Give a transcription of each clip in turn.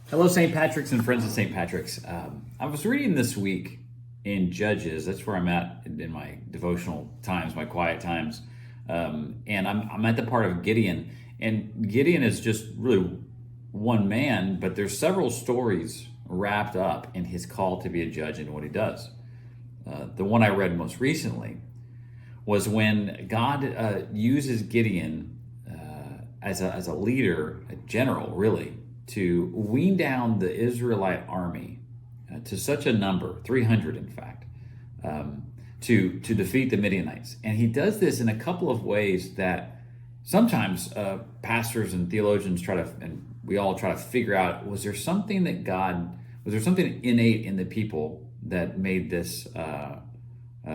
Hello, St. Patrick's and friends of St. Patrick's. I was reading this week in Judges. That's where I'm at in my devotional times, my quiet times. And I'm at the part of Gideon. And Gideon is just really one man, but there's several stories wrapped up in his call to be a judge and what he does. The one I read most recently was when God uses Gideon as a leader, a general, really, to wean down the Israelite army to such a number, 300 in fact, to defeat the Midianites. And he does this in a couple of ways that sometimes pastors and theologians and we all try to figure out, was there something innate in the people that made this,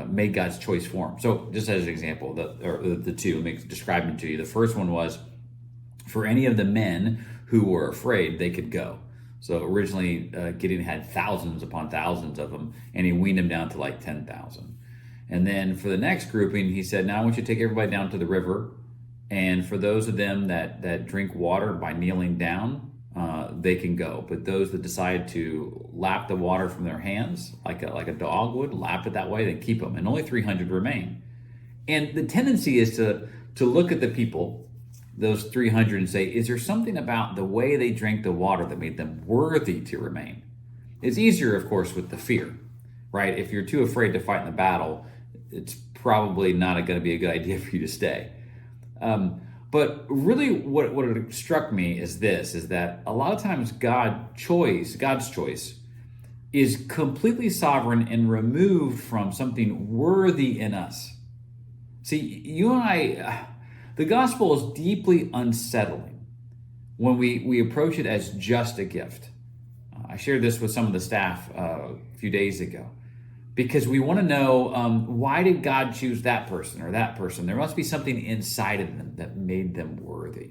made God's choice for him? So just as an example, the two, let me describe them to you. The first one was, for any of the men who were afraid, they could go. So originally, Gideon had thousands upon thousands of them, and he weaned them down to like 10,000. And then for the next grouping, he said, now I want you to take everybody down to the river. And for those of them that drink water by kneeling down, they can go. But those that decide to lap the water from their hands, like a dog would, lap it that way, then keep them. And only 300 remain. And the tendency is to look at the people, those 300, and say, is there something about the way they drank the water that made them worthy to remain? It's easier, of course, with the fear, right? If you're too afraid to fight in the battle, it's probably not going to be a good idea for you to stay. But really what struck me is that a lot of times God's choice is completely sovereign and removed from something worthy in us. See, you and I, the gospel is deeply unsettling when we approach it as just a gift. I shared this with some of the staff a few days ago because we want to know, why did God choose that person or that person? There must be something inside of them that made them worthy.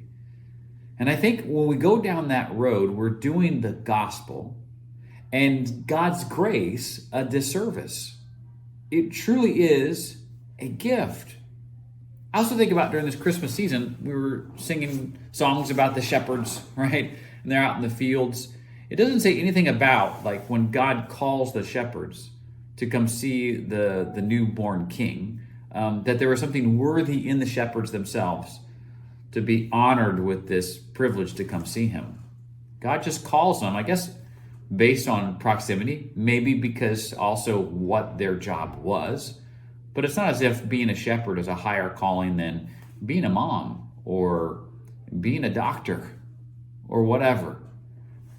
And I think when we go down that road, we're doing the gospel and God's grace a disservice. It truly is a gift. I also think about during this Christmas season, we were singing songs about the shepherds, right? And they're out in the fields. It doesn't say anything about, like, when God calls the shepherds to come see the newborn king, that there was something worthy in the shepherds themselves to be honored with this privilege to come see him. God just calls them, I guess, based on proximity, maybe because also what their job was. But it's not as if being a shepherd is a higher calling than being a mom or being a doctor or whatever.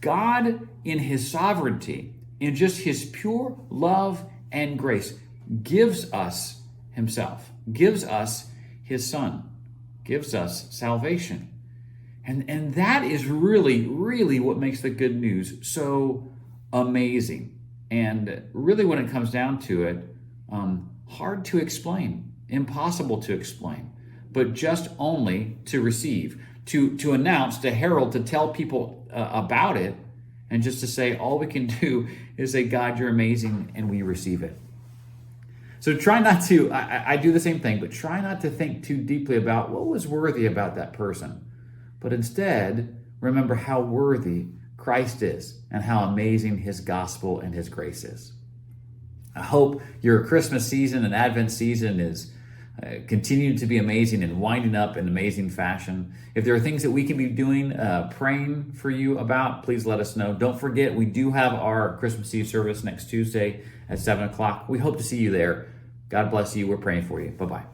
God, in his sovereignty, in just his pure love and grace, gives us himself, gives us his son, gives us salvation. And that is really, really what makes the good news so amazing. And really, when it comes down to it, hard to explain, impossible to explain, but just only to receive, to announce, to herald, to tell people about it, and just to say, all we can do is say, God, you're amazing, and we receive it. So try not to, I do the same thing, but try not to think too deeply about what was worthy about that person, but instead remember how worthy Christ is and how amazing his gospel and his grace is. I hope your Christmas season and Advent season is continuing to be amazing and winding up in amazing fashion. If there are things that we can be doing, praying for you about, please let us know. Don't forget, we do have our Christmas Eve service next Tuesday at 7 o'clock. We hope to see you there. God bless you. We're praying for you. Bye-bye.